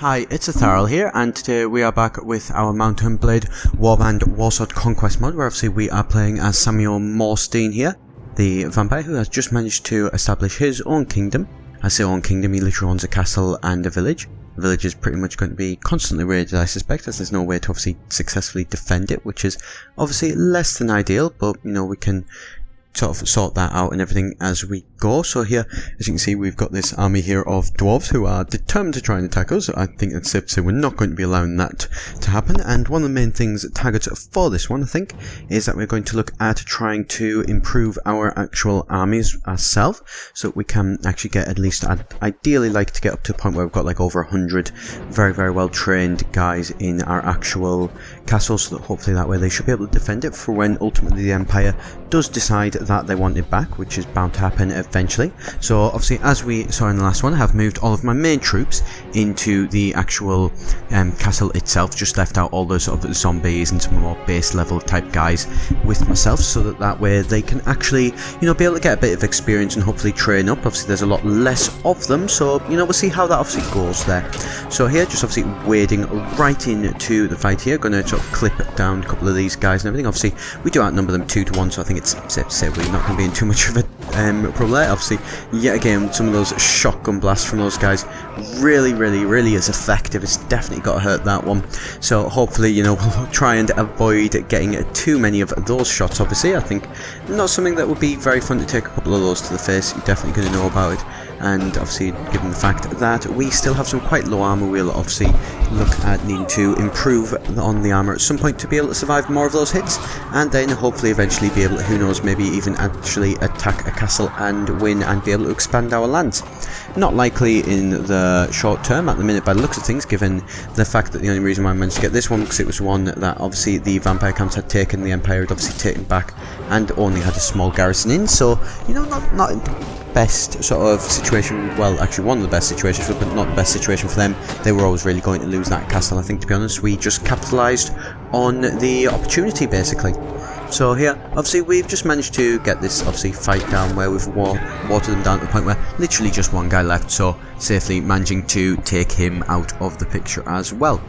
Hi, it's Etharal here, and today we are back with our Mount and Blade Warband Warsword Conquest mod, where obviously we are playing as Morrstein here, the vampire who has just managed to establish his own kingdom. I say own kingdom, he literally owns a castle and a village. The village is pretty much going to be constantly raided, I suspect, as there's no way to obviously successfully defend it, which is obviously less than ideal, but you know, we can sort of sort that out and everything as we go. So here, as you can see, we've got this army here of dwarves who are determined to try and attack us. I think it's safe to say we're not going to be allowing that to happen, and one of the main things targets for this one, I think, is that we're going to look at trying to improve our actual armies ourselves, so that we can actually get at least, I'd ideally like to get up to a point where we've got like over 100 very, very well trained guys in our actual castle, so that hopefully that way they should be able to defend it for when ultimately the Empire does decide that they want it back, which is bound to happen eventually. So obviously, as we saw in the last one, I have moved all of my main troops into the actual castle itself, just left out all those sort of zombies and some more base level type guys with myself, so that that way they can actually, you know, be able to get a bit of experience and hopefully train up. Obviously there's a lot less of them, so you know, we'll see how that obviously goes there. So here, just obviously wading right into the fight here, going to sort of clip down a couple of these guys and everything. Obviously we do outnumber them 2 to 1, so I think it's safe to say we're not going to be in too much of a problem there. Obviously, yet again, some of those shotgun blasts from those guys really is effective. It's definitely got to hurt that one. So hopefully, you know, we'll try and avoid getting too many of those shots. Obviously, I think not something that would be very fun to take a couple of those to the face. You're definitely going to know about it. And obviously, given the fact that we still have some quite low armor, we'll obviously look at needing to improve on the armor at some point to be able to survive more of those hits, and then hopefully eventually be able to, who knows, maybe even actually attack a castle and win and be able to expand our lands. Not likely in the short term at the minute by the looks of things, given the fact that the only reason why I managed to get this one, because it was one that obviously the vampire camps had taken, the Empire had obviously taken back, and only had a small garrison in, so, you know, not best sort of situation. Well, actually one of the best situations, but not the best situation for them. They were always really going to lose that castle. I think, to be honest, we just capitalised on the opportunity basically. So here, obviously we've just managed to get this obviously fight down where we've watered them down to the point where literally just one guy left, so safely managing to take him out of the picture as well.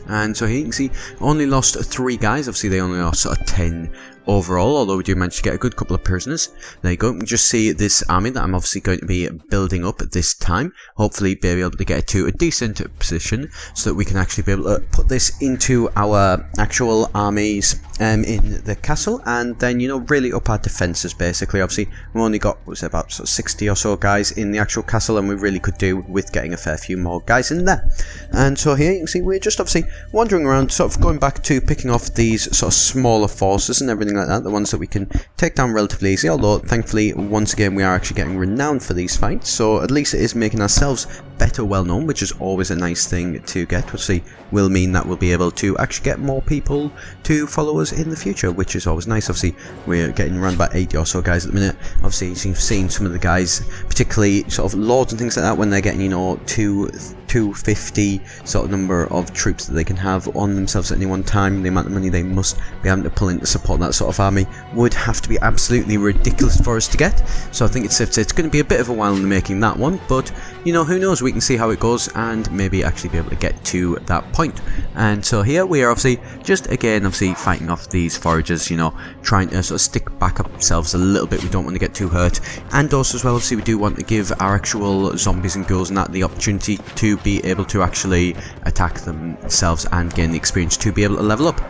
And so here you can see only lost 3 guys. Obviously they only lost sort of 10 overall, although we do manage to get a good couple of prisoners. There you go. You can just see this army that I'm obviously going to be building up at this time. Hopefully be able to get it to a decent position so that we can actually be able to put this into our actual armies in the castle, and then, you know, really up our defences basically. Obviously we've only got, what was it, about sort of 60 or so guys in the actual castle, and we really could do with getting a fair few more guys in there. And so here you can see we're just obviously wandering around, sort of going back to picking off these sort of smaller forces and everything like that, the ones that we can take down relatively easy, although thankfully once again we are actually getting renowned for these fights, so at least it is making ourselves better well known, which is always a nice thing to get. Obviously will mean that we'll be able to actually get more people to follow us in the future, which is always nice. Obviously we're getting around about 80 or so guys at the minute. Obviously you've seen some of the guys, particularly sort of lords and things like that, when they're getting, you know, 250 sort of number of troops that they can have on themselves at any one time, the amount of money they must be having to pull in to support that sort of army would have to be absolutely ridiculous for us to get. So I think it's safe to say it's going to be a bit of a while in the making, that one, but you know, who knows, we can see how it goes and maybe actually be able to get to that point. And so here we are obviously just again obviously fighting off these foragers, you know, trying to sort of stick back up ourselves a little bit. We don't want to get too hurt, and also as well obviously we do want to give our actual zombies and ghouls and that the opportunity to be able to actually attack themselves and gain the experience to be able to level up.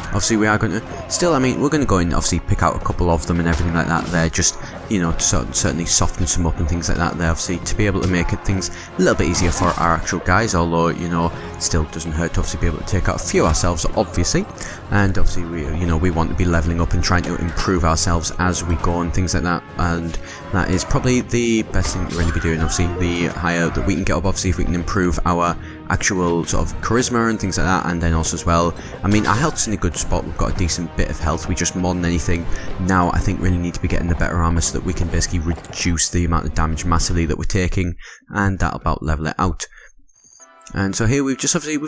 Obviously we are going to still, I mean, we're going to go and obviously pick out a couple of them and everything like that there, just, you know, to certainly soften some up and things like that there, obviously to be able to make things a little bit easier for our actual guys, although, you know, still doesn't hurt to obviously be able to take out a few ourselves obviously. And obviously we, you know, we want to be leveling up and trying to improve ourselves as we go and things like that, and that is probably the best thing to really be doing. Obviously the higher that we can get up, obviously if we can improve our actual sort of charisma and things like that, and then also as well, I mean, our health's in a good spot. We've got a decent bit of health. We just, more than anything now, I think really need to be getting the better armor so that we can basically reduce the amount of damage massively that we're taking, and that'll about level it out. And so here we've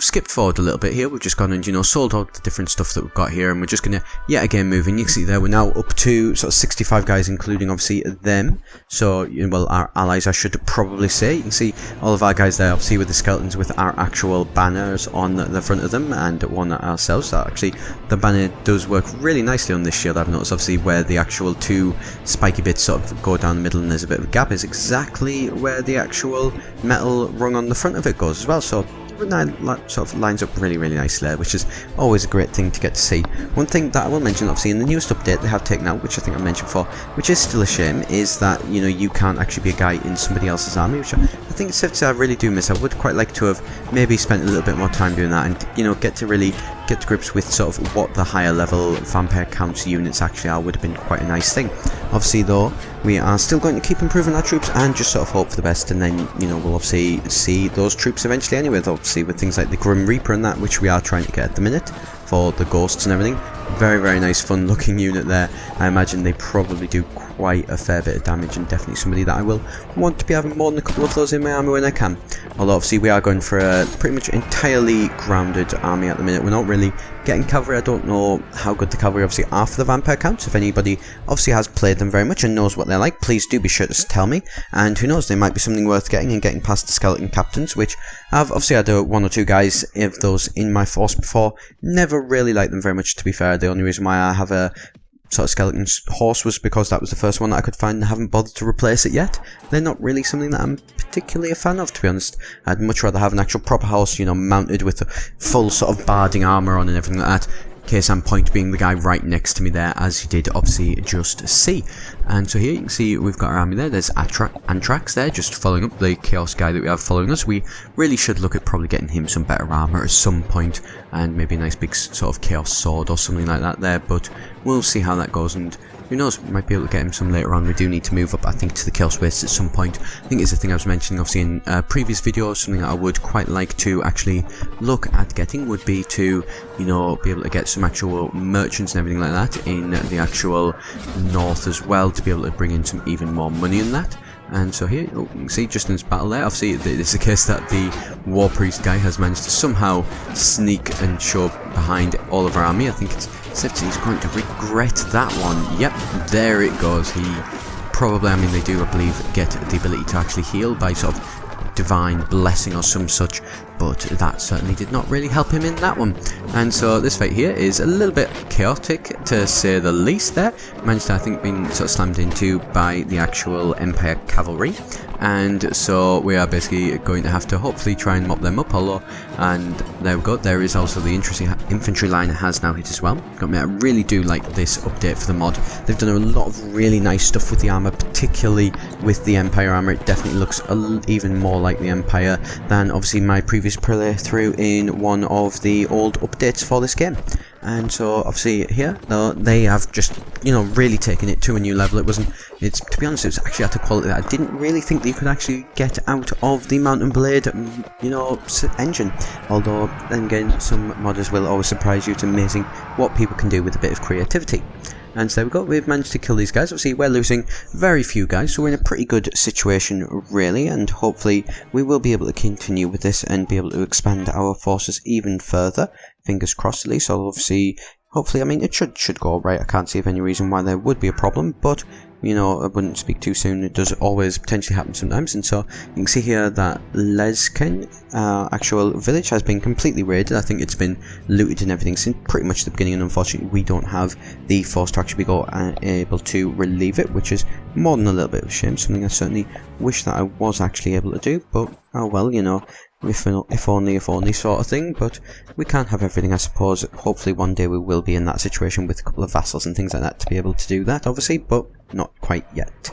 skipped forward a little bit here. We've just gone and, you know, sold out the different stuff that we've got here, and we're just going to yet again move in. You can see there we're now up to sort of 65 guys, including obviously them. So, well, our allies, I should probably say. You can see all of our guys there, obviously with the skeletons with our actual banners on the front of them, and one ourselves. So actually, the banner does work really nicely on this shield. I've noticed obviously where the actual two spiky bits sort of go down the middle and there's a bit of a gap is exactly where the actual metal rung on the front of it goes as well. So sort of lines up really nicely there, which is always a great thing to get to see. One thing that I will mention, obviously in the newest update they have taken out, which I think I mentioned before, which is still a shame, is that, you know, you can't actually be a guy in somebody else's army, which I think it's safe to say I really do miss. I would quite like to have maybe spent a little bit more time doing that, and, you know, get to grips with sort of what the higher level vampire counts units actually are. Would have been quite a nice thing. Obviously though, we are still going to keep improving our troops and just sort of hope for the best, and then, you know, we'll obviously see those troops eventually anyway, obviously with things like the Grim Reaper and that, which we are trying to get at the minute for the ghosts and everything. Very nice fun looking unit there. I imagine they probably do quite a fair bit of damage, and definitely somebody that I will want to be having more than a couple of those in my army when I can. Although obviously we are going for a pretty much entirely grounded army at the minute. We're not really getting cavalry. I don't know how good the cavalry obviously are for the vampire counts. If anybody obviously has played them very much and knows what they're like, please do be sure to tell me. And who knows, they might be something worth getting and getting past the skeleton captains, which I've obviously had one or two guys of those in my force before. Never really liked them very much, to be fair. The only reason why I have a sort of skeleton horse was because that was the first one that I could find and haven't bothered to replace it yet. They're not really something that I'm particularly a fan of, to be honest. I'd much rather have an actual proper horse, you know, mounted with a full sort of barding armour on and everything like that. Case in point being the guy right next to me there, as you did obviously just see. And so here you can see we've got our army there. There's Antrax there, just following up the Chaos guy that we have following us. We really should look at probably getting him some better armour at some point, and maybe a nice big sort of Chaos sword or something like that there, but we'll see how that goes, and who knows, we might be able to get him some later on. We do need to move up, I think, to the Chaos Wastes at some point. I think it's the thing I was mentioning obviously in a previous video. Something that I would quite like to actually look at getting would be to, you know, be able to get some actual merchants and everything like that in the actual north as well, to be able to bring in some even more money in that. And so here, you can see just in this battle there, obviously it's the case that the War Priest guy has managed to somehow sneak and show behind all of our army. I think it's safe to say he's going to regret that one. Yep, there it goes. He probably, I mean, they do, I believe, get the ability to actually heal by sort of divine blessing or some such, but that certainly did not really help him in that one. And so this fight here is a little bit chaotic, to say the least there. Managed to, I think, being sort of slammed into by the actual Empire cavalry, and so we are basically going to have to hopefully try and mop them up, although, and there we go, there is also the interesting infantry line has now hit as well. Got me, I really do like this update for the mod. They've done a lot of really nice stuff with the armour, particularly with the Empire armour. It definitely looks even more like the Empire than obviously my previous playthrough in one of the old updates for this game. And so obviously here, though, they have just, you know, really taken it to a new level. It's to be honest, it was actually at a quality that I didn't really think that you could actually get out of the Mount and Blade, you know, engine. Although then again, some modders will always surprise you. It's amazing what people can do with a bit of creativity. And so there we go, we've managed to kill these guys. Obviously we're losing very few guys, so we're in a pretty good situation really, and hopefully we will be able to continue with this and be able to expand our forces even further. Fingers crossed at least. So obviously, hopefully, I mean, it should go right. I can't see of any reason why there would be a problem, but, you know, I wouldn't speak too soon. It does always potentially happen sometimes. And so you can see here that Lesken, actual village, has been completely raided. I think it's been looted and everything since pretty much the beginning, and unfortunately we don't have the force to actually be able to relieve it, which is more than a little bit of a shame. Something I certainly wish that I was actually able to do, but oh well, you know. If only sort of thing, but we can't have everything, I suppose. Hopefully one day we will be in that situation with a couple of vassals and things like that to be able to do that, obviously, but not quite yet.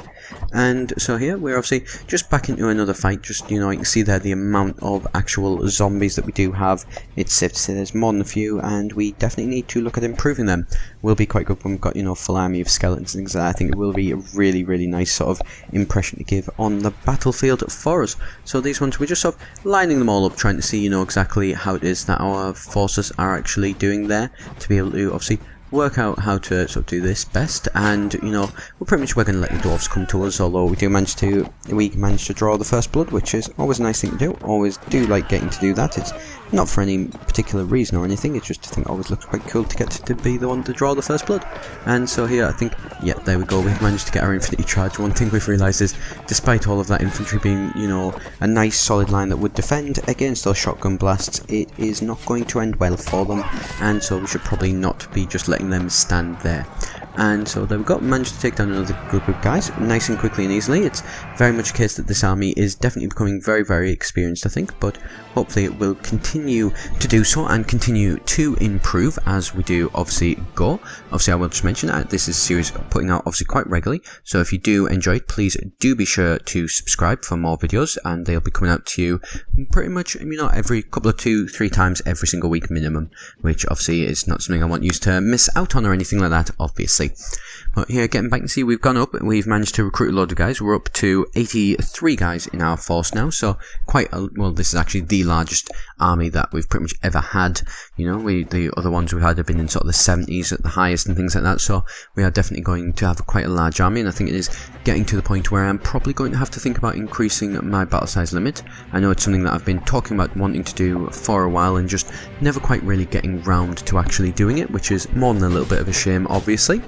And so here we're obviously just back into another fight. Just, you know, you can see there the amount of actual zombies that we do have. It's safe to say there's more than a few, and we definitely need to look at improving them. Will be quite good when we've got, you know, full army of skeletons and things like that. I think it will be a really nice sort of impression to give on the battlefield for us. So these ones, we're just sort of lining them all up, trying to see, you know, exactly how it is that our forces are actually doing there, to be able to obviously work out how to sort of do this best, and you know, we're going to let the dwarves come to us, although we managed to draw the first blood, which is always a nice thing to do. Always do like getting to do that. It's not for any particular reason or anything, it's just I think it always looks quite cool to get to be the one to draw the first blood. And so here I think, yeah, there we go, we've managed to get our infinity charge. One thing we've realised is, despite all of that infantry being, you know, a nice solid line that would defend against those shotgun blasts, it is not going to end well for them, and so we should probably not be just letting them stand there. And so there we go, managed to take down another good group of guys, nice and quickly and easily. It's very much a case that this army is definitely becoming very, very experienced, I think, but hopefully it will continue to do so and continue to improve as we do obviously go. Obviously I will just mention that this is a series putting out obviously quite regularly, so if you do enjoy it, please do be sure to subscribe for more videos, and they'll be coming out to you pretty much, you know, every couple of 2-3 times every single week minimum, which obviously is not something I want you to miss out on or anything like that, obviously. But here, getting back, you see we've gone up, we've managed to recruit a load of guys. We're up to 83 guys in our force now, so quite a, well, this is actually the largest army that we've pretty much ever had. You know, the other ones we had have been in sort of the 70s at the highest and things like that, so we are definitely going to have quite a large army, and I think it is getting to the point where I'm probably going to have to think about increasing my battle size limit. I know it's something that I've been talking about wanting to do for a while and just never quite really getting round to actually doing it, which is more than a little bit of a shame, obviously.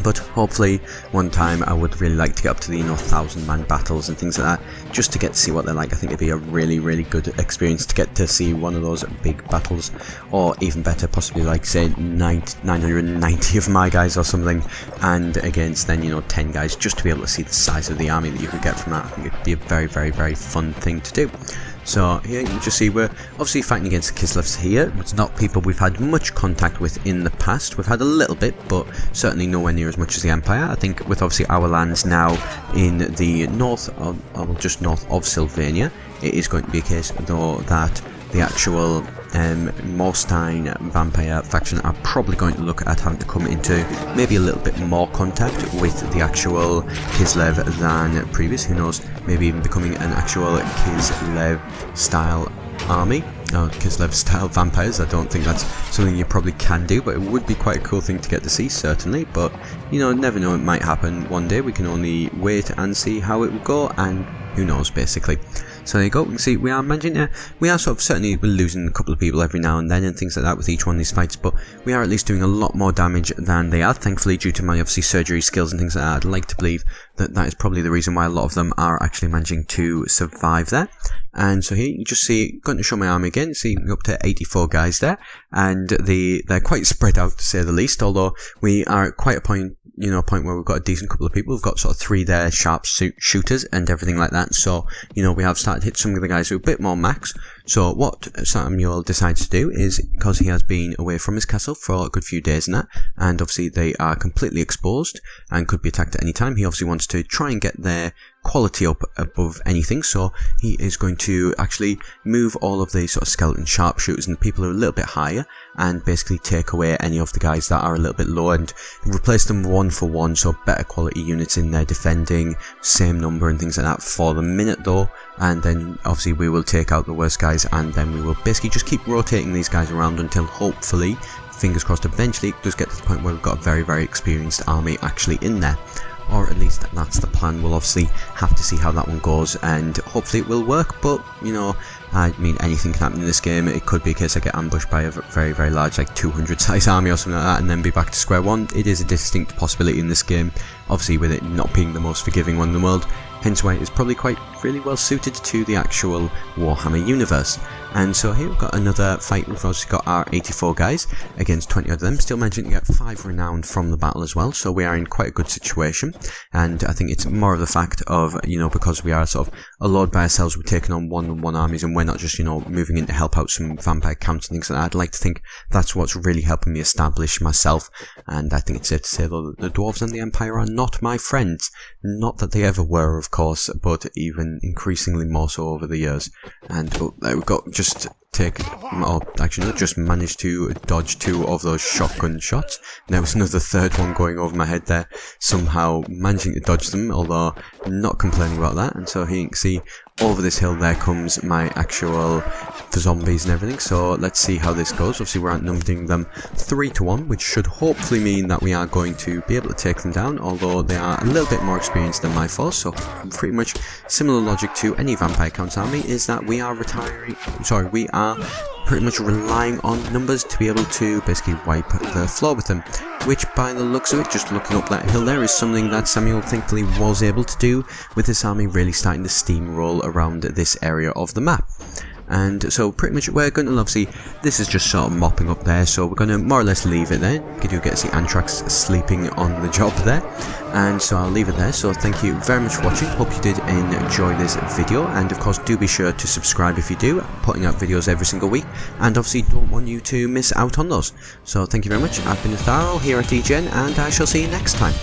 But hopefully one time I would really like to get up to the, you know, 1,000-man battles and things like that, just to get to see what they're like. I think it'd be a really, really good experience to get to see one of those big battles, or even better, possibly like say 990 of my guys or something, and against then, you know, 10 guys, just to be able to see the size of the army that you could get from that. I think it'd be a very, very, very fun thing to do. So here you can just see we're obviously fighting against the Kislevs here. It's not people we've had much contact with in the past. We've had a little bit, but certainly nowhere near as much as the Empire. I think with obviously our lands now in the north, or just north of Sylvania, it is going to be a case though that the actual Morrstein vampire faction are probably going to look at having to come into maybe a little bit more contact with the actual Kislev than previous. Who knows, maybe even becoming an actual Kislev style army, or Kislev style vampires. I don't think that's something you probably can do, but it would be quite a cool thing to get to see, certainly. But you know, never know, it might happen one day. We can only wait and see how it will go, and who knows, basically. So there you go, you can see we are managing to, we are sort of certainly losing a couple of people every now and then and things like that with each one of these fights, but we are at least doing a lot more damage than they are, thankfully, due to my obviously surgery skills and things like that. I'd like to believe that that is probably the reason why a lot of them are actually managing to survive there. And so here you just see, going to show my army again, see up to 84 guys there, and they're quite spread out to say the least, although we are at quite a point, you know, a point where we've got a decent couple of people. We've got sort of 3 there, sharp shooters and everything like that, so you know, we have started to hit some of the guys who are a bit more max. So what Samuel decides to do is, because he has been away from his castle for a good few days and that, and obviously they are completely exposed and could be attacked at any time, he obviously wants to try and get their quality up above anything, so he is going to actually move all of the sort of skeleton sharpshooters and people who are a little bit higher, and basically take away any of the guys that are a little bit lower and replace them 1 for 1, so better quality units in there defending, same number and things like that for the minute though. And then obviously we will take out the worst guys, and then we will basically just keep rotating these guys around until hopefully, fingers crossed, eventually it does get to the point where we've got a very, very experienced army actually in there. Or at least that's the plan. We'll obviously have to see how that one goes, and hopefully it will work, but you know, I mean, anything can happen in this game. It could be a case I get ambushed by a very, very large, like 200 size army or something like that, and then be back to square one. It is a distinct possibility in this game, obviously with it not being the most forgiving one in the world, hence why it's probably quite really well suited to the actual Warhammer universe. And so here we've got another fight. We've obviously got our 84 guys against 20 of them, still managing to get 5 renowned from the battle as well, so we are in quite a good situation. And I think it's more of the fact of, you know, because we are sort of a lord by ourselves, we're taking on 1-on-1 armies, and we're not just, you know, moving in to help out some vampire counts and things like that. I'd like to think that's what's really helping me establish myself, and I think it's safe to say though that the dwarves and the Empire are not my friends. Not that they ever were, of course, but even increasingly more so over the years. And oh, there we go, just managed to dodge 2 of those shotgun shots. There was another third one going over my head there, somehow managing to dodge them, although not complaining about that. And so here you can see over this hill there comes my actual for zombies and everything, so let's see how this goes. Obviously we're outnumbering them 3-1, which should hopefully mean that we are going to be able to take them down, although they are a little bit more experienced than my force, so pretty much similar logic to any vampire count army is that we are pretty much relying on numbers to be able to basically wipe the floor with them, which by the looks of it, just looking up that hill there, is something that Samuel thankfully was able to do, with this army really starting to steamroll around this area of the map. And so pretty much we're going to, obviously this is just sort of mopping up there, so we're going to more or less leave it there. You do get to see Anthrax sleeping on the job there, and so I'll leave it there. So thank you very much for watching, hope you did enjoy this video, and of course do be sure to subscribe if you do. I'm putting out videos every single week, and obviously don't want you to miss out on those. So thank you very much, I've been Etharal here at EGN, and I shall see you next time.